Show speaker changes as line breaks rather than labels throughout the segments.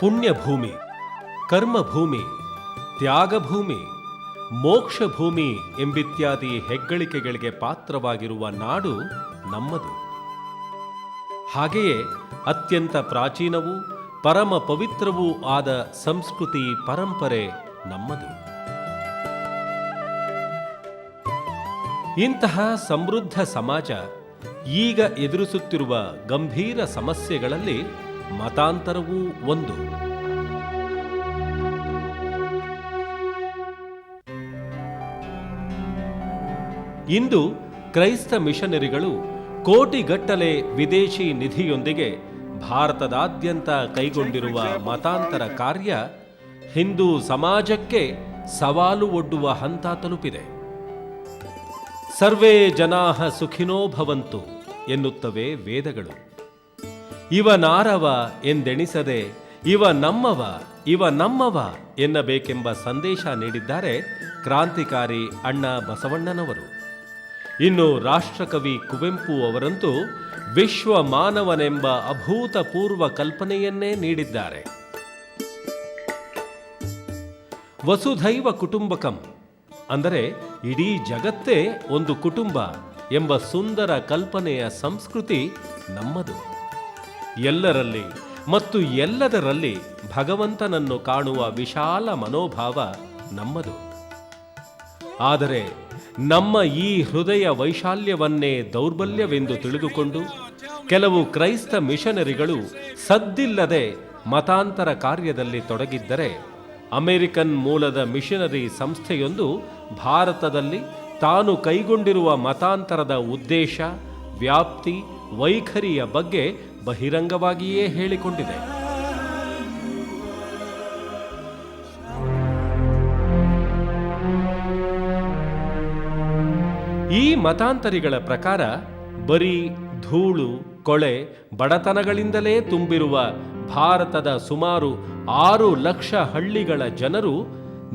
ಪುಣ್ಯಭೂಮಿ, ಕರ್ಮಭೂಮಿ, ತ್ಯಾಗಭೂಮಿ, ಮೋಕ್ಷಭೂಮಿ ಎಂಬಿತ್ಯಾದಿ ಹೆಗ್ಗಳಿಕೆಗಳಿಗೆ ಪಾತ್ರವಾಗಿರುವ ನಾಡು ನಮ್ಮದು. ಹಾಗೆಯೇ ಅತ್ಯಂತ ಪ್ರಾಚೀನವೂ ಪರಮ ಪವಿತ್ರವೂ ಆದ ಸಂಸ್ಕೃತಿ ಪರಂಪರೆ ನಮ್ಮದು. ಇಂತಹ ಸಮೃದ್ಧ ಸಮಾಜ ಈಗ ಎದುರಿಸುತ್ತಿರುವ ಗಂಭೀರ ಸಮಸ್ಯೆಗಳಲ್ಲಿ ಮತಾಂತರವೂ ಒಂದು. ಇಂದು ಕ್ರೈಸ್ತ ಮಿಷನರಿಗಳು ಕೋಟಿಗಟ್ಟಲೆ ವಿದೇಶಿ ನಿಧಿಯೊಂದಿಗೆ ಭಾರತದಾದ್ಯಂತ ಕೈಗೊಂಡಿರುವ ಮತಾಂತರ ಕಾರ್ಯ ಹಿಂದೂ ಸಮಾಜಕ್ಕೆ ಸವಾಲು ಒಡ್ಡುವ ಹಂತ ತಲುಪಿದೆ. ಸರ್ವೇ ಜನಾಃ ಸುಖಿನೋ ಭವಂತು ಎನ್ನುತ್ತವೆ ವೇದಗಳು. ಇವ ನಾರವ ಎಂದೆಣಿಸದೆ ಇವ ನಮ್ಮವ ಎನ್ನಬೇಕೆಂಬ ಸಂದೇಶ ನೀಡಿದ್ದಾರೆ ಕ್ರಾಂತಿಕಾರಿ ಅಣ್ಣ ಬಸವಣ್ಣನವರು. ಇನ್ನು ರಾಷ್ಟ್ರಕವಿ ಕುವೆಂಪು ಅವರಂತೂ ವಿಶ್ವ ಮಾನವನೆಂಬ ಅಭೂತಪೂರ್ವ ಕಲ್ಪನೆಯನ್ನೇ ನೀಡಿದ್ದಾರೆ. ವಸುಧೈವ ಕುಟುಂಬಕಂ ಅಂದರೆ ಇಡೀ ಜಗತ್ತೇ ಒಂದು ಕುಟುಂಬ ಎಂಬ ಸುಂದರ ಕಲ್ಪನೆಯ ಸಂಸ್ಕೃತಿ ನಮ್ಮದು. ಎಲ್ಲರಲ್ಲಿ ಮತ್ತು ಎಲ್ಲದರಲ್ಲಿ ಭಗವಂತನನ್ನು ಕಾಣುವ ವಿಶಾಲ ಮನೋಭಾವ ನಮ್ಮದು. ಆದರೆ ನಮ್ಮ ಈ ಹೃದಯ ವೈಶಾಲ್ಯವನ್ನೇ ದೌರ್ಬಲ್ಯವೆಂದು ತಿಳಿದುಕೊಂಡು ಕೆಲವು ಕ್ರೈಸ್ತ ಮಿಷನರಿಗಳು ಸದ್ದಿಲ್ಲದೆ ಮತಾಂತರ ಕಾರ್ಯದಲ್ಲಿ ತೊಡಗಿದ್ದರೆ, ಅಮೆರಿಕನ್ ಮೂಲದ ಮಿಷನರಿ ಸಂಸ್ಥೆಯೊಂದು ಭಾರತದಲ್ಲಿ ತಾನು ಕೈಗೊಂಡಿರುವ ಮತಾಂತರದ ಉದ್ದೇಶ, ವ್ಯಾಪ್ತಿ, ವೈಖರಿಯ ಬಗ್ಗೆ ಬಹಿರಂಗವಾಗಿಯೇ ಹೇಳಿಕೊಂಡಿದೆ. ಈ ಮತಾಂತರಿಗಳ ಪ್ರಕಾರ ಬರೀ ಧೂಳು, ಕೊಳೆ, ಬಡತನಗಳಿಂದಲೇ ತುಂಬಿರುವ ಭಾರತದ ಸುಮಾರು 6 ಲಕ್ಷ ಹಳ್ಳಿಗಳ ಜನರು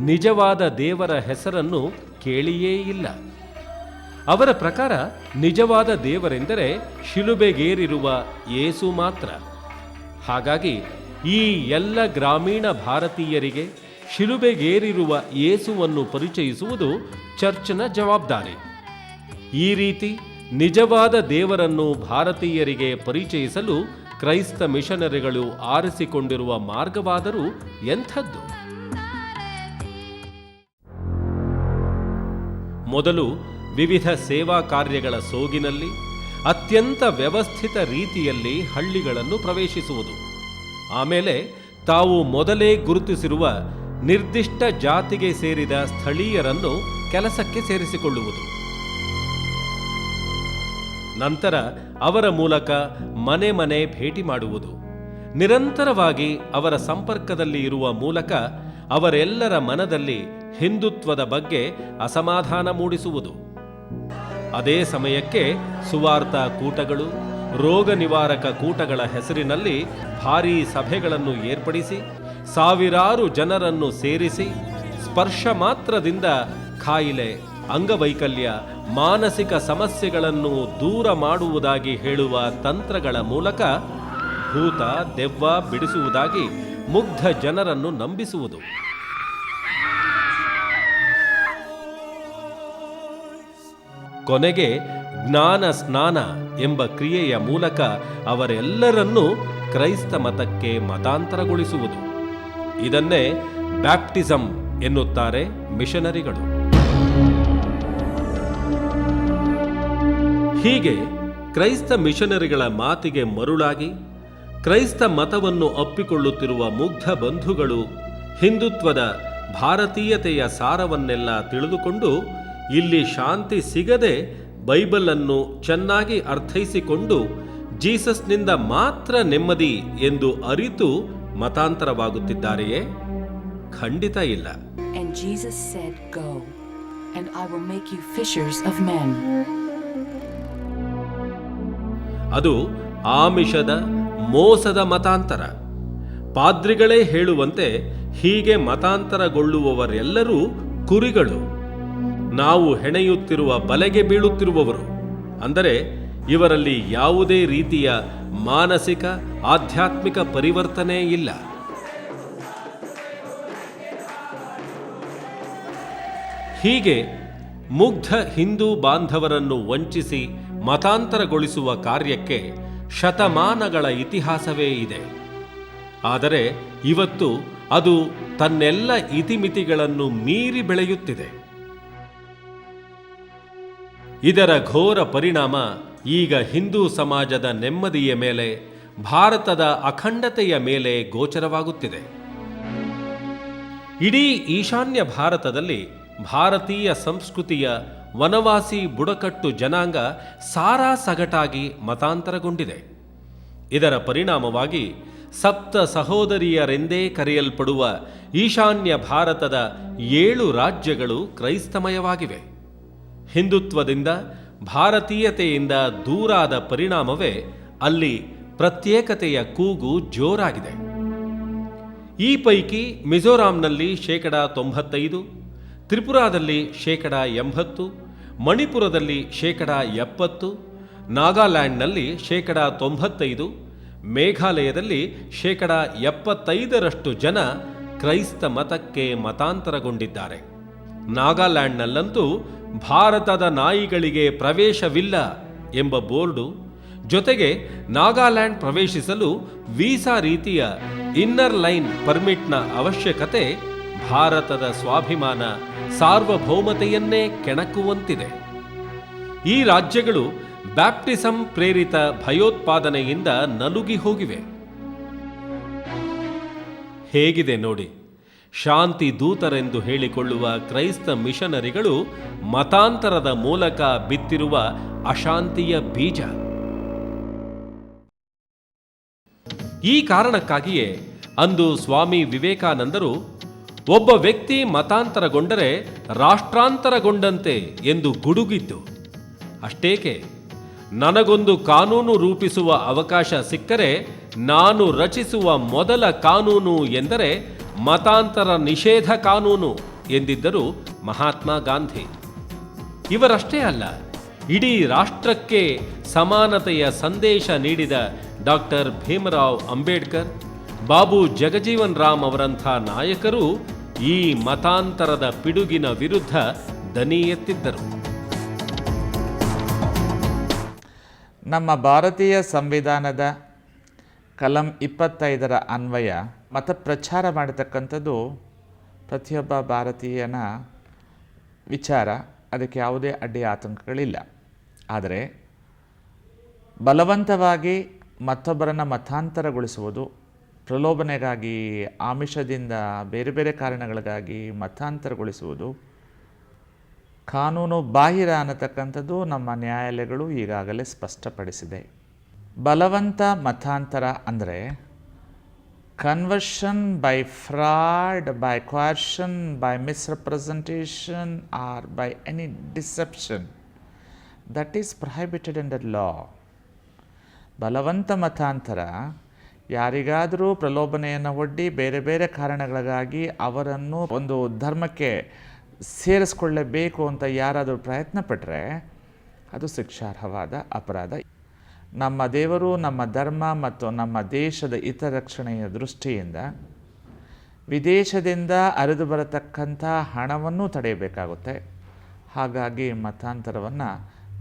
ನಿಜವಾದ ದೇವರ ಹೆಸರನ್ನು ಕೇಳಿಯೇ ಇಲ್ಲ. ಅವರ ಪ್ರಕಾರ ನಿಜವಾದ ದೇವರೆಂದರೆ ಶಿಲುಬೆಗೇರಿರುವ ಯೇಸು ಮಾತ್ರ. ಹಾಗಾಗಿ ಈ ಎಲ್ಲ ಗ್ರಾಮೀಣ ಭಾರತೀಯರಿಗೆ ಶಿಲುಬೆಗೇರಿರುವ ಯೇಸುವನ್ನು ಪರಿಚಯಿಸುವುದು ಚರ್ಚ್ನ ಜವಾಬ್ದಾರಿ. ಈ ರೀತಿ ನಿಜವಾದ ದೇವರನ್ನು ಭಾರತೀಯರಿಗೆ ಪರಿಚಯಿಸಲು ಕ್ರೈಸ್ತ ಮಿಷನರಿಗಳು ಆರಿಸಿಕೊಂಡಿರುವ ಮಾರ್ಗವಾದರೂ ಎಂಥದ್ದು? ಮೊದಲು ವಿವಿಧ ಸೇವಾ ಕಾರ್ಯಗಳ ಸೋಗಿನಲ್ಲಿ ಅತ್ಯಂತ ವ್ಯವಸ್ಥಿತ ರೀತಿಯಲ್ಲಿ ಹಳ್ಳಿಗಳನ್ನು ಪ್ರವೇಶಿಸುವುದು. ಆಮೇಲೆ ತಾವು ಮೊದಲೇ ಗುರುತಿಸಿರುವ ನಿರ್ದಿಷ್ಟ ಜಾತಿಗೆ ಸೇರಿದ ಸ್ಥಳೀಯರನ್ನು ಕೆಲಸಕ್ಕೆ ಸೇರಿಸಿಕೊಳ್ಳುವುದು. ನಂತರ ಅವರ ಮೂಲಕ ಮನೆ ಮನೆ ಭೇಟಿ ಮಾಡುವುದು. ನಿರಂತರವಾಗಿ ಅವರ ಸಂಪರ್ಕದಲ್ಲಿ ಇರುವ ಮೂಲಕ ಅವರೆಲ್ಲರ ಮನದಲ್ಲಿ ಹಿಂದುತ್ವದ ಬಗ್ಗೆ ಅಸಮಾಧಾನ ಮೂಡಿಸುವುದು. ಅದೇ ಸಮಯಕ್ಕೆ ಸುವಾರ್ತ ಕೂಟಗಳು, ರೋಗ ನಿವಾರಕ ಕೂಟಗಳ ಹೆಸರಿನಲ್ಲಿ ಭಾರೀ ಸಭೆಗಳನ್ನು ಏರ್ಪಡಿಸಿ ಸಾವಿರಾರು ಜನರನ್ನು ಸೇರಿಸಿ ಸ್ಪರ್ಶ ಮಾತ್ರದಿಂದ ಕಾಯಿಲೆ, ಅಂಗವೈಕಲ್ಯ, ಮಾನಸಿಕ ಸಮಸ್ಯೆಗಳನ್ನು ದೂರ ಮಾಡುವುದಾಗಿ ಹೇಳುವ ತಂತ್ರಗಳ ಮೂಲಕ ಭೂತ, ದೆವ್ವ ಬಿಡಿಸುವುದಾಗಿ ಮುಗ್ಧ ಜನರನ್ನು ನಂಬಿಸುವುದು. ಕೊನೆಗೆ ಜ್ಞಾನ ಸ್ನಾನ ಎಂಬ ಕ್ರಿಯೆಯ ಮೂಲಕ ಅವರೆಲ್ಲರನ್ನೂ ಕ್ರೈಸ್ತ ಮತಕ್ಕೆ ಮತಾಂತರಗೊಳಿಸುವುದು. ಇದನ್ನೇ ಬ್ಯಾಪ್ಟಿಸಂ ಎನ್ನುತ್ತಾರೆ ಮಿಷನರಿಗಳು. ಹೀಗೆ ಕ್ರೈಸ್ತ ಮಿಷನರಿಗಳ ಮಾತಿಗೆ ಮರುಳಾಗಿ ಕ್ರೈಸ್ತ ಮತವನ್ನು ಅಪ್ಪಿಕೊಳ್ಳುತ್ತಿರುವ ಮುಗ್ಧ ಬಂಧುಗಳು ಹಿಂದುತ್ವದ ಭಾರತೀಯತೆಯ ಸಾರವನ್ನೆಲ್ಲ ತಿಳಿದುಕೊಂಡು ಇಲ್ಲಿ ಶಾಂತಿ ಸಿಗದೆ ಬೈಬಲನ್ನು ಚೆನ್ನಾಗಿ ಅರ್ಥೈಸಿಕೊಂಡು ಜೀಸಸ್ನಿಂದ ಮಾತ್ರ ನೆಮ್ಮದಿ ಎಂದು ಅರಿತು ಮತಾಂತರವಾಗುತ್ತಿದ್ದಾರೆಯೇ? ಖಂಡಿತ ಇಲ್ಲ.
And Jesus said, "Go, and I will make you fishers of men."
ಅದು ಆಮಿಷದ, ಮೋಸದ ಮತಾಂತರ. ಪಾದ್ರಿಗಳೇ ಹೇಳುವಂತೆ ಹೀಗೆ ಮತಾಂತರಗೊಳ್ಳುವವರೆಲ್ಲರೂ ಕುರಿಗಳು. ನಾವು ಹೆಣೆಯುತ್ತಿರುವ ಬಲೆಗೆ ಬೀಳುತ್ತಿರುವವರು. ಅಂದರೆ ಇವರಲ್ಲಿ ಯಾವುದೇ ರೀತಿಯ ಮಾನಸಿಕ, ಆಧ್ಯಾತ್ಮಿಕ ಪರಿವರ್ತನೆ ಇಲ್ಲ. ಹೀಗೆ ಮುಗ್ಧ ಹಿಂದೂ ಬಾಂಧವರನ್ನು ವಂಚಿಸಿ ಮತಾಂತರಗೊಳಿಸುವ ಕಾರ್ಯಕ್ಕೆ ಶತಮಾನಗಳ ಇತಿಹಾಸವೇ ಇದೆ. ಆದರೆ ಇವತ್ತು ಅದು ತನ್ನೆಲ್ಲ ಇತಿಮಿತಿಗಳನ್ನು ಮೀರಿ ಬೆಳೆಯುತ್ತಿದೆ. ಇದರ ಘೋರ ಪರಿಣಾಮ ಈಗ ಹಿಂದೂ ಸಮಾಜದ ನೆಮ್ಮದಿಯ ಮೇಲೆ, ಭಾರತದ ಅಖಂಡತೆಯ ಮೇಲೆ ಗೋಚರವಾಗುತ್ತಿದೆ. ಇಡೀ ಈಶಾನ್ಯ ಭಾರತದಲ್ಲಿ ಭಾರತೀಯ ಸಂಸ್ಕೃತಿಯ ವನವಾಸಿ ಬುಡಕಟ್ಟು ಜನಾಂಗ ಸಾರಾಸಗಟಾಗಿ ಮತಾಂತರಗೊಂಡಿದೆ. ಇದರ ಪರಿಣಾಮವಾಗಿ ಸಪ್ತ ಸಹೋದರಿಯರೆಂದೇ ಕರೆಯಲ್ಪಡುವ ಈಶಾನ್ಯ ಭಾರತದ 7 ರಾಜ್ಯಗಳು ಕ್ರೈಸ್ತಮಯವಾಗಿವೆ. ಹಿಂದುತ್ವದಿಂದ, ಭಾರತೀಯತೆಯಿಂದ ದೂರಾದ ಪರಿಣಾಮವೇ ಅಲ್ಲಿ ಪ್ರತ್ಯೇಕತೆಯ ಕೂಗು ಜೋರಾಗಿದೆ. ಈ ಪೈಕಿ ಮಿಜೋರಾಂನಲ್ಲಿ 95%, ತ್ರಿಪುರಾದಲ್ಲಿ 80%, ಮಣಿಪುರದಲ್ಲಿ 70%, ನಾಗಾಲ್ಯಾಂಡ್ನಲ್ಲಿ 95%, ಮೇಘಾಲಯದಲ್ಲಿ 75% ಜನ ಕ್ರೈಸ್ತ ಮತಕ್ಕೆ ಮತಾಂತರಗೊಂಡಿದ್ದಾರೆ. ನಾಗಾಲ್ಯಾಂಡ್ನಲ್ಲಂತೂ ಭಾರತದ ನಾಯಿಗಳಿಗೆ ಪ್ರವೇಶವಿಲ್ಲ ಎಂಬ ಬೋರ್ಡು, ಜೊತೆಗೆ ನಾಗಾಲ್ಯಾಂಡ್ ಪ್ರವೇಶಿಸಲು ವೀಸಾ ರೀತಿಯ ಇನ್ನರ್ ಲೈನ್ ಪರ್ಮಿಟ್ನ ಅವಶ್ಯಕತೆ ಭಾರತದ ಸ್ವಾಭಿಮಾನ, ಸಾರ್ವಭೌಮತೆಯನ್ನೇ ಕೆಣಕುವಂತಿದೆ. ಈ ರಾಜ್ಯಗಳು ಬ್ಯಾಪ್ಟಿಸಂ ಪ್ರೇರಿತ ಭಯೋತ್ಪಾದನೆಯಿಂದ ನಲುಗಿ ಹೋಗಿವೆ. ಹೇಗಿದೆ ನೋಡಿ, ಶಾಂತಿ ದೂತರೆಂದು ಹೇಳಿಕೊಳ್ಳುವ ಕ್ರೈಸ್ತ ಮಿಷನರಿಗಳು ಮತಾಂತರದ ಮೂಲಕ ಬಿತ್ತಿರುವ ಅಶಾಂತಿಯ ಬೀಜ. ಈ ಕಾರಣಕ್ಕಾಗಿಯೇ ಅಂದು ಸ್ವಾಮಿ ವಿವೇಕಾನಂದರು ಒಬ್ಬ ವ್ಯಕ್ತಿ ಮತಾಂತರಗೊಂಡರೆ ರಾಷ್ಟ್ರಾಂತರಗೊಂಡಂತೆ ಎಂದು ಗುಡುಗಿದ್ದು. ಅಷ್ಟೇಕೆ, ನನಗೊಂದು ಕಾನೂನು ರೂಪಿಸುವ ಅವಕಾಶ ಸಿಕ್ಕರೆ ನಾನು ರಚಿಸುವ ಮೊದಲ ಕಾನೂನು ಎಂದರೆ ಮತಾಂತರ ನಿಷೇಧ ಕಾನೂನು ಎಂದಿದ್ದರು ಮಹಾತ್ಮ ಗಾಂಧಿ. ಇವರಷ್ಟೇ ಅಲ್ಲ, ಇಡೀ ರಾಷ್ಟ್ರಕ್ಕೆ ಸಮಾನತೆಯ ಸಂದೇಶ ನೀಡಿದ ಡಾಕ್ಟರ್ ಭೀಮರಾವ್ ಅಂಬೇಡ್ಕರ್, ಬಾಬು ಜಗಜೀವನ್ ರಾಮ್ ಅವರಂಥ ನಾಯಕರು ಈ ಮತಾಂತರದ ಪಿಡುಗಿನ ವಿರುದ್ಧ ದನಿ ಎತ್ತಿದ್ದರು.
ನಮ್ಮ ಭಾರತೀಯ ಸಂವಿಧಾನದ ಕಲಂ 25ರ ಅನ್ವಯ ಮತ ಪ್ರಚಾರ ಮಾಡತಕ್ಕಂಥದ್ದು ಪ್ರತಿಯೊಬ್ಬ ಭಾರತೀಯನ ವಿಚಾರ, ಅದಕ್ಕೆ ಯಾವುದೇ ಅಡ್ಡಿ ಆತಂಕಗಳಿಲ್ಲ. ಆದರೆ ಬಲವಂತವಾಗಿ ಮತ್ತೊಬ್ಬರನ್ನು ಮತಾಂತರಗೊಳಿಸುವುದು, ಪ್ರಲೋಭನೆಗಾಗಿ, ಆಮಿಷದಿಂದ, ಬೇರೆ ಬೇರೆ ಕಾರಣಗಳಿಗಾಗಿ ಮತಾಂತರಗೊಳಿಸುವುದು ಕಾನೂನು ಬಾಹಿರ ಅನ್ನತಕ್ಕಂಥದ್ದು ನಮ್ಮ ನ್ಯಾಯಾಲಯಗಳು ಈಗಾಗಲೇ ಸ್ಪಷ್ಟಪಡಿಸಿದೆ. ಬಲವಂತ ಮತಾಂತರ ಅಂದರೆ conversion by fraud, by coercion, by misrepresentation or by any deception that is prohibited under law. ಬಲವಂತ ಮತಾಂತರ ಯಾರಿಗಾದರೂ ಪ್ರಲೋಭನೆಯನ್ನು ಒಡ್ಡಿ ಬೇರೆ ಬೇರೆ ಕಾರಣಗಳಿಗಾಗಿ ಅವರನ್ನು ಒಂದು ಧರ್ಮಕ್ಕೆ ಸೇರಿಸ್ಕೊಳ್ಳಬೇಕು ಅಂತ ಯಾರಾದರೂ ಪ್ರಯತ್ನ ಪಟ್ಟರೆ ಅದು ಶಿಕ್ಷಾರ್ಹವಾದ ಅಪರಾಧ. ನಮ್ಮ ದೇವರು, ನಮ್ಮ ಧರ್ಮ ಮತ್ತು ನಮ್ಮ ದೇಶದ ಹಿತರಕ್ಷಣೆಯ ದೃಷ್ಟಿಯಿಂದ ವಿದೇಶದಿಂದ ಹರಿದು ಬರತಕ್ಕಂಥ ಹಣವನ್ನು ತಡೆಯಬೇಕಾಗುತ್ತೆ. ಹಾಗಾಗಿ ಮತಾಂತರವನ್ನು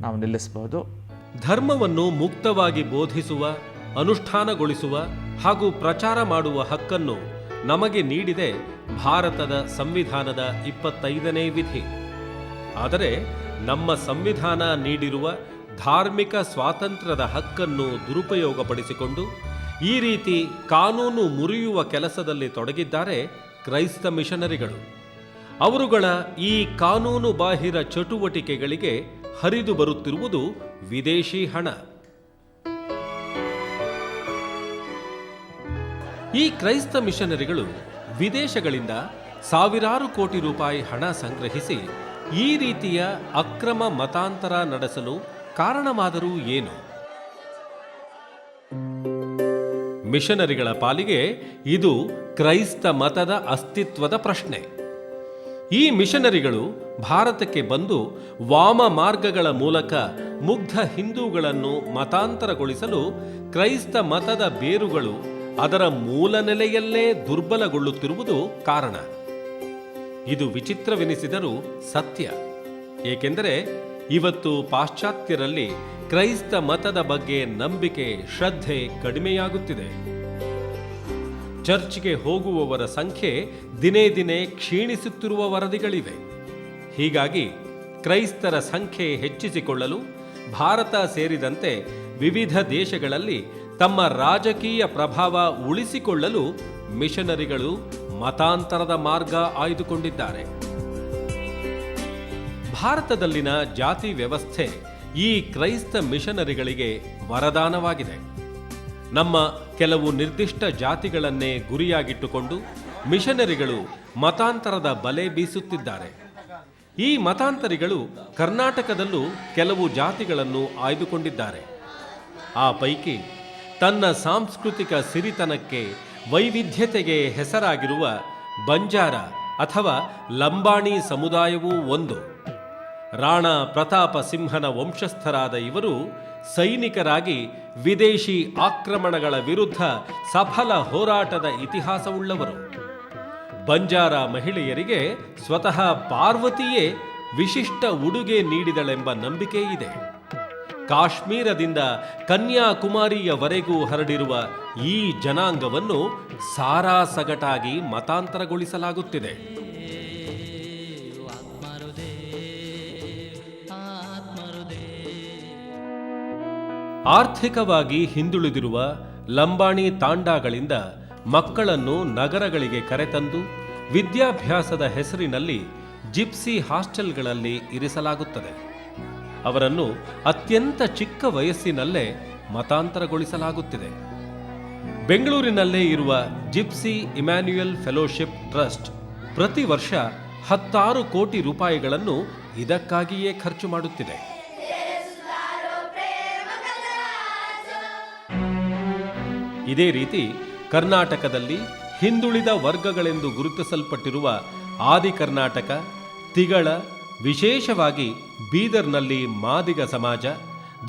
ನಾವು ನಿಲ್ಲಿಸಬಹುದು.
ಧರ್ಮವನ್ನು ಮುಕ್ತವಾಗಿ ಬೋಧಿಸುವ, ಅನುಷ್ಠಾನಗೊಳಿಸುವ ಹಾಗೂ ಪ್ರಚಾರ ಮಾಡುವ ಹಕ್ಕನ್ನು ನಮಗೆ ನೀಡಿದೆ ಭಾರತದ ಸಂವಿಧಾನದ 25ನೇ ವಿಧಿ. ಆದರೆ ನಮ್ಮ ಸಂವಿಧಾನ ನೀಡಿರುವ ಧಾರ್ಮಿಕ ಸ್ವಾತಂತ್ರ್ಯದ ಹಕ್ಕನ್ನು ದುರುಪಯೋಗಪಡಿಸಿಕೊಂಡು ಈ ರೀತಿ ಕಾನೂನು ಮುರಿಯುವ ಕೆಲಸದಲ್ಲಿ ತೊಡಗಿದ್ದಾರೆ ಕ್ರೈಸ್ತ ಮಿಷನರಿಗಳು. ಅವರುಗಳ ಈ ಕಾನೂನು ಬಾಹಿರ ಚಟುವಟಿಕೆಗಳಿಗೆ ಹರಿದು ಬರುತ್ತಿರುವುದು ವಿದೇಶಿ ಹಣ. ಈ ಕ್ರೈಸ್ತ ಮಿಷನರಿಗಳು ವಿದೇಶಗಳಿಂದ ಸಾವಿರಾರು ಕೋಟಿ ರೂಪಾಯಿ ಹಣ ಸಂಗ್ರಹಿಸಿ ಈ ರೀತಿಯ ಅಕ್ರಮ ಮತಾಂತರ ನಡೆಸಲು ಕಾರಣವಾದರೂ ಏನು? ಮಿಷನರಿಗಳ ಪಾಲಿಗೆ ಇದು ಕ್ರೈಸ್ತ ಮತದ ಅಸ್ತಿತ್ವದ ಪ್ರಶ್ನೆ. ಈ ಮಿಷನರಿಗಳು ಭಾರತಕ್ಕೆ ಬಂದು ವಾಮ ಮಾರ್ಗಗಳ ಮೂಲಕ ಮುಗ್ಧ ಹಿಂದೂಗಳನ್ನು ಮತಾಂತರಗೊಳಿಸಲು ಕ್ರೈಸ್ತ ಮತದ ಬೇರುಗಳು ಅದರ ಮೂಲ ನೆಲೆಯಲ್ಲೇ ದುರ್ಬಲಗೊಳ್ಳುತ್ತಿರುವುದು ಕಾರಣ. ಇದು ವಿಚಿತ್ರವೆನಿಸಿದರೂ ಸತ್ಯ. ಏಕೆಂದರೆ ಇವತ್ತು ಪಾಶ್ಚಾತ್ಯರಲ್ಲಿ ಕ್ರೈಸ್ತ ಮತದ ಬಗ್ಗೆ ನಂಬಿಕೆ, ಶ್ರದ್ಧೆ ಕಡಿಮೆಯಾಗುತ್ತಿದೆ. ಚರ್ಚ್ಗೆ ಹೋಗುವವರ ಸಂಖ್ಯೆ ದಿನೇ ದಿನೇ ಕ್ಷೀಣಿಸುತ್ತಿರುವ ವರದಿಗಳಿವೆ. ಹೀಗಾಗಿ ಕ್ರೈಸ್ತರ ಸಂಖ್ಯೆ ಹೆಚ್ಚಿಸಿಕೊಳ್ಳಲು ಭಾರತ ಸೇರಿದಂತೆ ವಿವಿಧ ದೇಶಗಳಲ್ಲಿ ತಮ್ಮ ರಾಜಕೀಯ ಪ್ರಭಾವ ಉಳಿಸಿಕೊಳ್ಳಲು ಮಿಷನರಿಗಳು ಮತಾಂತರದ ಮಾರ್ಗ ಆಯ್ದುಕೊಂಡಿದ್ದಾರೆ. ಭಾರತದಲ್ಲಿನ ಜಾತಿ ವ್ಯವಸ್ಥೆ ಈ ಕ್ರೈಸ್ತ ಮಿಷನರಿಗಳಿಗೆ ವರದಾನವಾಗಿದೆ. ನಮ್ಮ ಕೆಲವು ನಿರ್ದಿಷ್ಟ ಜಾತಿಗಳನ್ನೇ ಗುರಿಯಾಗಿಟ್ಟುಕೊಂಡು ಮಿಷನರಿಗಳು ಮತಾಂತರದ ಬಲೆ ಬೀಸುತ್ತಿದ್ದಾರೆ. ಈ ಮತಾಂತರಿಗಳು ಕರ್ನಾಟಕದಲ್ಲೂ ಕೆಲವು ಜಾತಿಗಳನ್ನು ಆಯ್ದುಕೊಂಡಿದ್ದಾರೆ. ಆ ಪೈಕಿ ತನ್ನ ಸಾಂಸ್ಕೃತಿಕ ಸಿರಿತನಕ್ಕೆ, ವೈವಿಧ್ಯತೆಗೆ ಹೆಸರಾಗಿರುವ ಬಂಜಾರ ಅಥವಾ ಲಂಬಾಣಿ ಸಮುದಾಯವೂ ಒಂದು. ರಾಣಾ ಪ್ರತಾಪ ಸಿಂಹನ ವಂಶಸ್ಥರಾದ ಇವರು ಸೈನಿಕರಾಗಿ ವಿದೇಶಿ ಆಕ್ರಮಣಗಳ ವಿರುದ್ಧ ಸಫಲ ಹೋರಾಟದ ಇತಿಹಾಸವುಳ್ಳವರು. ಬಂಜಾರ ಮಹಿಳೆಯರಿಗೆ ಸ್ವತಃ ಪಾರ್ವತಿಯೇ ವಿಶಿಷ್ಟ ಉಡುಗೆ ನೀಡಿದಳೆಂಬ ನಂಬಿಕೆ ಇದೆ. ಕಾಶ್ಮೀರದಿಂದ ಕನ್ಯಾಕುಮಾರಿಯವರೆಗೂ ಹರಡಿರುವ ಈ ಜನಾಂಗವನ್ನು ಸಾರಾಸಗಟಾಗಿ ಮತಾಂತರಗೊಳಿಸಲಾಗುತ್ತಿದೆ. ಆರ್ಥಿಕವಾಗಿ ಹಿಂದುಳಿದಿರುವ ಲಂಬಾಣಿ ತಾಂಡಾಗಳಿಂದ ಮಕ್ಕಳನ್ನು ನಗರಗಳಿಗೆ ಕರೆತಂದು ವಿದ್ಯಾಭ್ಯಾಸದ ಹೆಸರಿನಲ್ಲಿ ಜಿಪ್ಸಿ ಹಾಸ್ಟೆಲ್ಗಳಲ್ಲಿ ಇರಿಸಲಾಗುತ್ತದೆ. ಅವರನ್ನು ಅತ್ಯಂತ ಚಿಕ್ಕ ವಯಸ್ಸಿನಲ್ಲೇ ಮತಾಂತರಗೊಳಿಸಲಾಗುತ್ತಿದೆ. ಬೆಂಗಳೂರಿನಲ್ಲೇ ಇರುವ ಜಿಪ್ಸಿ ಇಮ್ಯಾನ್ಯುಯಲ್ ಫೆಲೋಶಿಪ್ ಟ್ರಸ್ಟ್ ಪ್ರತಿ ವರ್ಷ 16 ಕೋಟಿ ರೂಪಾಯಿಗಳನ್ನು ಇದಕ್ಕಾಗಿಯೇ ಖರ್ಚು ಮಾಡುತ್ತಿದೆ. ಇದೇ ರೀತಿ ಕರ್ನಾಟಕದಲ್ಲಿ ಹಿಂದುಳಿದ ವರ್ಗಗಳೆಂದು ಗುರುತಿಸಲ್ಪಟ್ಟಿರುವ ಆದಿ ಕರ್ನಾಟಕ, ತಿಗಳ, ವಿಶೇಷವಾಗಿ ಬೀದರ್ನಲ್ಲಿ ಮಾದಿಗ ಸಮಾಜ,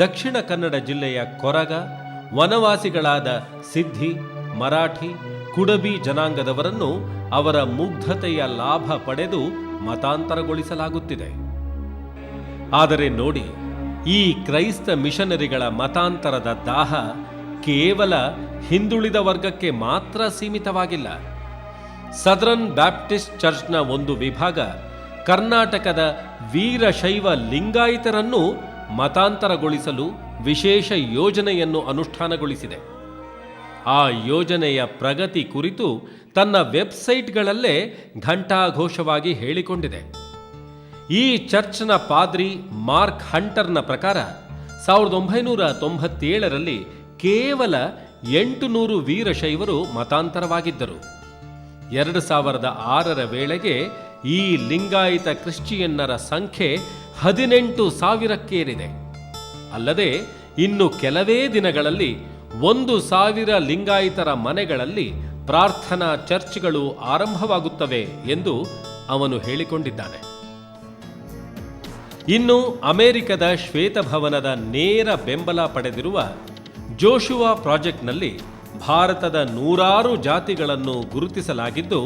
ದಕ್ಷಿಣ ಕನ್ನಡ ಜಿಲ್ಲೆಯ ಕೊರಗ, ವನವಾಸಿಗಳಾದ ಸಿದ್ಧಿ, ಮರಾಠಿ, ಕುಡಬಿ ಜನಾಂಗದವರನ್ನು ಅವರ ಮುಗ್ಧತೆಯ ಲಾಭ ಪಡೆದು ಮತಾಂತರಗೊಳಿಸಲಾಗುತ್ತಿದೆ. ಆದರೆ ನೋಡಿ, ಈ ಕ್ರೈಸ್ತ ಮಿಷನರಿಗಳ ಮತಾಂತರದ ದಾಹ ಕೇವಲ ಹಿಂದುಳಿದ ವರ್ಗಕ್ಕೆ ಮಾತ್ರ ಸೀಮಿತವಾಗಿಲ್ಲ. ಸದರನ್ ಬ್ಯಾಪ್ಟಿಸ್ಟ್ ಚರ್ಚ್ನ ಒಂದು ವಿಭಾಗ ಕರ್ನಾಟಕದ ವೀರಶೈವ ಲಿಂಗಾಯಿತರನ್ನು ಮತಾಂತರಗೊಳಿಸಲು ವಿಶೇಷ ಯೋಜನೆಯನ್ನು ಅನುಷ್ಠಾನಗೊಳಿಸಿದೆ. ಆ ಯೋಜನೆಯ ಪ್ರಗತಿ ಕುರಿತು ತನ್ನ ವೆಬ್ಸೈಟ್ಗಳಲ್ಲೇ ಘಂಟಾಘೋಷವಾಗಿ ಹೇಳಿಕೊಂಡಿದೆ. ಈ ಚರ್ಚ್ನ ಪಾದ್ರಿ ಮಾರ್ಕ್ ಹಂಟರ್ನ ಪ್ರಕಾರ 1997ರಲ್ಲಿ ಕೇವಲ 800 ವೀರಶೈವರು ಮತಾಂತರವಾಗಿದ್ದರು. 2006ರ ವೇಳೆಗೆ ಈ ಲಿಂಗಾಯತ ಕ್ರಿಶ್ಚಿಯನ್ನರ ಸಂಖ್ಯೆ 18,000ಕ್ಕೇರಿದೆ. ಅಲ್ಲದೆ ಇನ್ನು ಕೆಲವೇ ದಿನಗಳಲ್ಲಿ 1,000 ಲಿಂಗಾಯತರ ಮನೆಗಳಲ್ಲಿ ಪ್ರಾರ್ಥನಾ ಚರ್ಚ್ಗಳು ಆರಂಭವಾಗುತ್ತವೆ ಎಂದು ಅವನು ಹೇಳಿಕೊಂಡಿದ್ದಾನೆ. ಇನ್ನು ಅಮೆರಿಕದ ಶ್ವೇತಭವನದ ನೇರ ಬೆಂಬಲ ಪಡೆದಿರುವ ಜೋಶುವಾ ಪ್ರಾಜೆಕ್ಟ್ನಲ್ಲಿ ಭಾರತದ 100 ಜಾತಿಗಳನ್ನು ಗುರುತಿಸಲಾಗಿದ್ದು,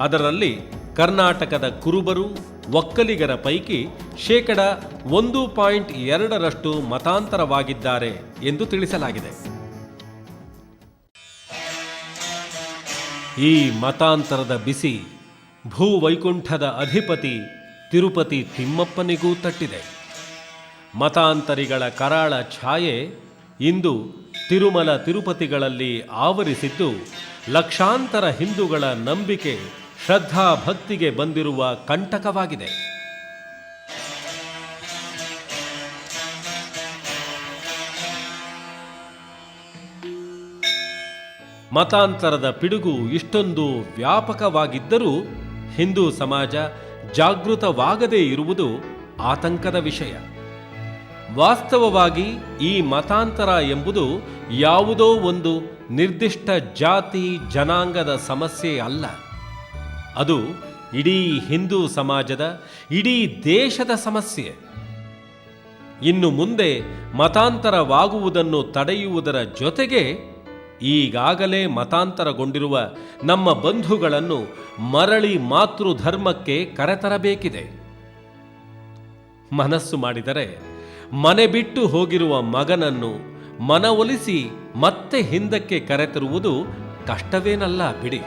ಅದರಲ್ಲಿ ಕರ್ನಾಟಕದ ಕುರುಬರು, ಒಕ್ಕಲಿಗರ ಪೈಕಿ 1.2% ಮತಾಂತರವಾಗಿದ್ದಾರೆ ಎಂದು ತಿಳಿಸಲಾಗಿದೆ. ಈ ಮತಾಂತರದ ಬಿಸಿ ಭೂವೈಕುಂಠದ ಅಧಿಪತಿ ತಿರುಪತಿ ತಿಮ್ಮಪ್ಪನಿಗೂ ತಟ್ಟಿದೆ. ಮತಾಂತರಿಗಳ ಕರಾಳ ಛಾಯೆ ಇಂದು ತಿರುಮಲ ತಿರುಪತಿಗಳಲ್ಲಿ ಆವರಿಸಿದ್ದು, ಲಕ್ಷಾಂತರ ಹಿಂದೂಗಳ ನಂಬಿಕೆ, ಶ್ರದ್ಧಾ ಭಕ್ತಿಗೆ ಬಂದಿರುವ ಕಂಟಕವಾಗಿದೆ. ಮತಾಂತರದ ಪಿಡುಗು ಇಷ್ಟೊಂದು ವ್ಯಾಪಕವಾಗಿದ್ದರೂ ಹಿಂದೂ ಸಮಾಜ ಜಾಗೃತವಾಗದೇ ಇರುವುದು ಆತಂಕದ ವಿಷಯ. ವಾಸ್ತವವಾಗಿ ಈ ಮತಾಂತರ ಎಂಬುದು ಯಾವುದೋ ಒಂದು ನಿರ್ದಿಷ್ಟ ಜಾತಿ ಜನಾಂಗದ ಸಮಸ್ಯೆ ಅಲ್ಲ. ಅದು ಇಡೀ ಹಿಂದೂ ಸಮಾಜದ, ಇಡೀ ದೇಶದ ಸಮಸ್ಯೆ. ಇನ್ನು ಮುಂದೆ ಮತಾಂತರವಾಗುವುದನ್ನು ತಡೆಯುವುದರ ಜೊತೆಗೆ ಈಗಾಗಲೇ ಮತಾಂತರಗೊಂಡಿರುವ ನಮ್ಮ ಬಂಧುಗಳನ್ನು ಮರಳಿ ಮಾತೃಧರ್ಮಕ್ಕೆ ಕರೆತರಬೇಕಿದೆ. ಮನಸ್ಸು ಮಾಡಿದರೆ ಮನೆ ಬಿಟ್ಟು ಹೋಗಿರುವ ಮಗನನ್ನು ಮನವೊಲಿಸಿ ಮತ್ತೆ ಹಿಂದಕ್ಕೆ ಕರೆತರುವುದು ಕಷ್ಟವೇನಲ್ಲ ಬಿಡಿ.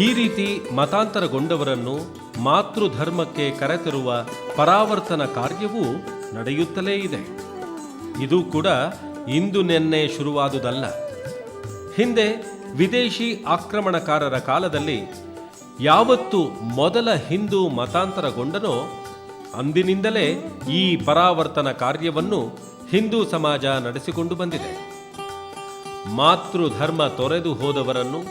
ಈ ರೀತಿ ಮತಾಂತರಗೊಂಡವರನ್ನು ಮಾತೃಧರ್ಮಕ್ಕೆ ಕರೆತರುವ ಪರಾವರ್ತನ ಕಾರ್ಯವೂ ನಡೆಯುತ್ತಲೇ ಇದೆ. ಇದು ಕೂಡ ಇಂದು ನೆನ್ನೆ ಶುರುವಾದುದಲ್ಲ. ಹಿಂದೆ ವಿದೇಶಿ ಆಕ್ರಮಣಕಾರರ ಕಾಲದಲ್ಲಿ ಯಾವತ್ತು ಮೊದಲ ಹಿಂದೂ ಮತಾಂತರಗೊಂಡನೋ ಅಂದಿನಿಂದಲೇ ಈ ಪರಾವರ್ತನ ಕಾರ್ಯವನ್ನು ಹಿಂದೂ ಸಮಾಜ ನಡೆಸಿಕೊಂಡು ಬಂದಿದೆ. ಮಾತೃಧರ್ಮ ತೊರೆದು ಹೋದವರನ್ನು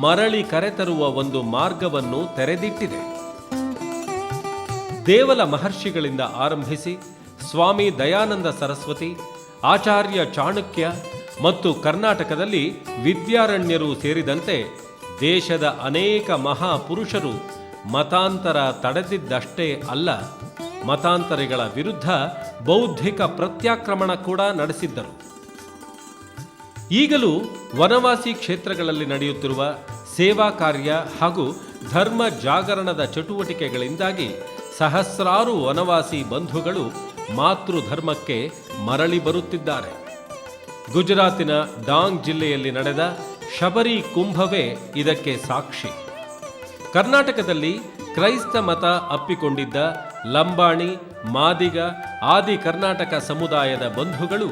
ಮರಳಿ ಕರೆತರುವ ಒಂದು ಮಾರ್ಗವನ್ನು ತೆರೆದಿಟ್ಟಿದೆ. ದೇವಲ ಮಹರ್ಷಿಗಳಿಂದ ಆರಂಭಿಸಿ ಸ್ವಾಮಿ ದಯಾನಂದ ಸರಸ್ವತಿ, ಆಚಾರ್ಯ ಚಾಣಕ್ಯ ಮತ್ತು ಕರ್ನಾಟಕದಲ್ಲಿ ವಿದ್ಯಾರಣ್ಯರು ಸೇರಿದಂತೆ ದೇಶದ ಅನೇಕ ಮಹಾಪುರುಷರು ಮತಾಂತರ ತಡೆದಿದ್ದಷ್ಟೇ ಅಲ್ಲ, ಮತಾಂತರಿಗಳ ವಿರುದ್ಧ ಬೌದ್ಧಿಕ ಪ್ರತ್ಯಾಕ್ರಮಣ ಕೂಡ ನಡೆಸಿದ್ದರು. ಈಗಲೂ ವನವಾಸಿ ಕ್ಷೇತ್ರಗಳಲ್ಲಿ ನಡೆಯುತ್ತಿರುವ ಸೇವಾ ಕಾರ್ಯ ಹಾಗೂ ಧರ್ಮ ಜಾಗರಣದ ಚಟುವಟಿಕೆಗಳಿಂದಾಗಿ ಸಹಸ್ರಾರು ವನವಾಸಿ ಬಂಧುಗಳು ಮಾತೃಧರ್ಮಕ್ಕೆ ಮರಳಿ ಬರುತ್ತಿದ್ದಾರೆ. ಗುಜರಾತಿನ ಡಾಂಗ್ ಜಿಲ್ಲೆಯಲ್ಲಿ ನಡೆದ ಶಬರಿ ಕುಂಭವೇ ಇದಕ್ಕೆ ಸಾಕ್ಷಿ. ಕರ್ನಾಟಕದಲ್ಲಿ ಕ್ರೈಸ್ತ ಮತ ಅಪ್ಪಿಕೊಂಡಿದ್ದ ಲಂಬಾಣಿ, ಮಾದಿಗ, ಆದಿ ಕರ್ನಾಟಕ ಸಮುದಾಯದ ಬಂಧುಗಳು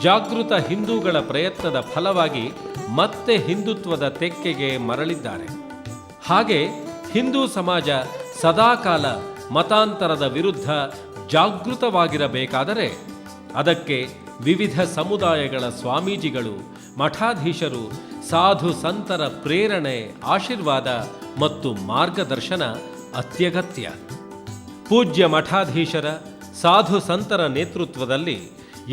ಜಾಗೃತ ಹಿಂದೂಗಳ ಪ್ರಯತ್ನದ ಫಲವಾಗಿ ಮತ್ತೆ ಹಿಂದುತ್ವದ ತೆಕ್ಕೆಗೆ ಮರಳಿದ್ದಾರೆ. ಹಾಗೆ ಹಿಂದೂ ಸಮಾಜ ಸದಾಕಾಲ ಮತಾಂತರದ ವಿರುದ್ಧ ಜಾಗೃತವಾಗಿರಬೇಕಾದರೆ ಅದಕ್ಕೆ ವಿವಿಧ ಸಮುದಾಯಗಳ ಸ್ವಾಮೀಜಿಗಳು, ಮಠಾಧೀಶರು, ಸಾಧು ಸಂತರ ಪ್ರೇರಣೆ, ಆಶೀರ್ವಾದ ಮತ್ತು ಮಾರ್ಗದರ್ಶನ ಅತ್ಯಗತ್ಯ. ಪೂಜ್ಯ ಮಠಾಧೀಶರ, ಸಾಧು ಸಂತರ ನೇತೃತ್ವದಲ್ಲಿ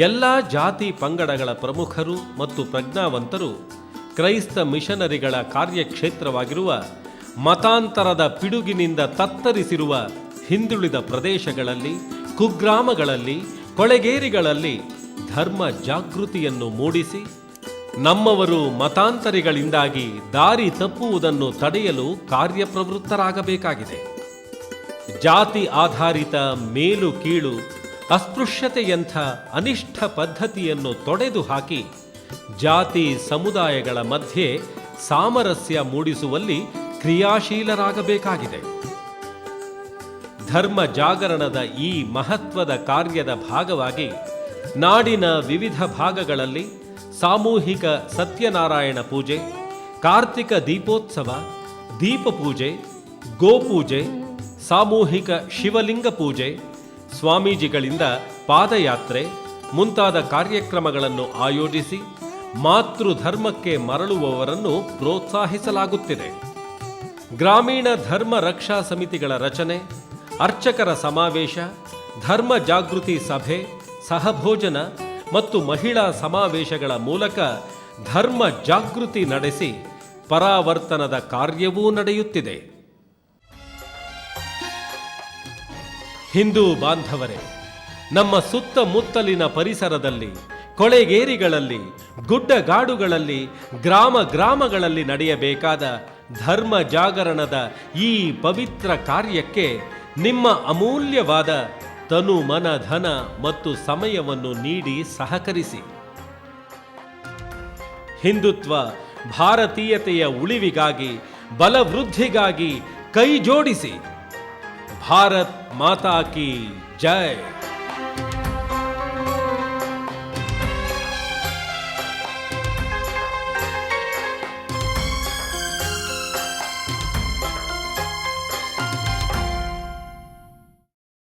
ಎಲ್ಲ ಜಾತಿ ಪಂಗಡಗಳ ಪ್ರಮುಖರು ಮತ್ತು ಪ್ರಜ್ಞಾವಂತರು ಕ್ರೈಸ್ತ ಮಿಷನರಿಗಳ ಕಾರ್ಯಕ್ಷೇತ್ರವಾಗಿರುವ ಮತಾಂತರದ ಪಿಡುಗಿನಿಂದ ತತ್ತರಿಸಿರುವ ಹಿಂದುಳಿದ ಪ್ರದೇಶಗಳಲ್ಲಿ, ಕುಗ್ರಾಮಗಳಲ್ಲಿ, ಕೊಳೆಗೇರಿಗಳಲ್ಲಿ ಧರ್ಮ ಜಾಗೃತಿಯನ್ನು ಮೂಡಿಸಿ ನಮ್ಮವರು ಮತಾಂತರಿಗಳಿಂದಾಗಿ ದಾರಿ ತಪ್ಪುವುದನ್ನು ತಡೆಯಲು ಕಾರ್ಯಪ್ರವೃತ್ತರಾಗಬೇಕಾಗಿದೆ. ಜಾತಿ ಆಧಾರಿತ ಮೇಲು ಕೀಳು, ಅಸ್ಪೃಶ್ಯತೆಯಂಥ ಅನಿಷ್ಠ ಪದ್ಧತಿಯನ್ನು ತೊಡೆದು ಹಾಕಿ ಜಾತಿ ಸಮುದಾಯಗಳ ಮಧ್ಯೆ ಸಾಮರಸ್ಯ ಮೂಡಿಸುವಲ್ಲಿ ಕ್ರಿಯಾಶೀಲರಾಗಬೇಕಾಗಿದೆ. ಧರ್ಮ ಜಾಗರಣದ ಈ ಮಹತ್ವದ ಕಾರ್ಯದ ಭಾಗವಾಗಿ ನಾಡಿನ ವಿವಿಧ ಭಾಗಗಳಲ್ಲಿ ಸಾಮೂಹಿಕ ಸತ್ಯನಾರಾಯಣ ಪೂಜೆ, ಕಾರ್ತಿಕ ದೀಪೋತ್ಸವ, ದೀಪಪೂಜೆ, ಗೋಪೂಜೆ, ಸಾಮೂಹಿಕ ಶಿವಲಿಂಗ ಪೂಜೆ, ಸ್ವಾಮೀಜಿಗಳಿಂದ ಪಾದಯಾತ್ರೆ ಮುಂತಾದ ಕಾರ್ಯಕ್ರಮಗಳನ್ನು ಆಯೋಜಿಸಿ ಮಾತೃಧರ್ಮಕ್ಕೆ ಮರಳುವವರನ್ನು ಪ್ರೋತ್ಸಾಹಿಸಲಾಗುತ್ತಿದೆ. ಗ್ರಾಮೀಣ ಧರ್ಮ ರಕ್ಷಾ ಸಮಿತಿಗಳ ರಚನೆ, ಅರ್ಚಕರ ಸಮಾವೇಶ, ಧರ್ಮ ಜಾಗೃತಿ ಸಭೆ, ಸಹಭೋಜನ ಮತ್ತು ಮಹಿಳಾ ಸಮಾವೇಶಗಳ ಮೂಲಕ ಧರ್ಮ ಜಾಗೃತಿ ನಡೆಸಿ ಪರಾವರ್ತನದ ಕಾರ್ಯವೂ ನಡೆಯುತ್ತಿದೆ. ಹಿಂದೂ ಬಾಂಧವರೇ, ನಮ್ಮ ಸುತ್ತಮುತ್ತಲಿನ ಪರಿಸರದಲ್ಲಿ, ಕೊಳೆಗೇರಿಗಳಲ್ಲಿ, ಗುಡ್ಡಗಾಡುಗಳಲ್ಲಿ, ಗ್ರಾಮಗಳಲ್ಲಿ ನಡೆಯಬೇಕಾದ ಧರ್ಮ ಜಾಗರಣದ ಈ ಪವಿತ್ರ ಕಾರ್ಯಕ್ಕೆ ನಿಮ್ಮ ಅಮೂಲ್ಯವಾದ ತನು, ಮನ, ಧನ ಮತ್ತು ಸಮಯವನ್ನು ನೀಡಿ ಸಹಕರಿಸಿ. ಹಿಂದುತ್ವ, ಭಾರತೀಯತೆಯ ಉಳಿವಿಗಾಗಿ, ಬಲವೃದ್ಧಿಗಾಗಿ ಕೈ ಜೋಡಿಸಿ. ಭಾರತ್ ಮಾತಾ ಕಿ ಜೈ.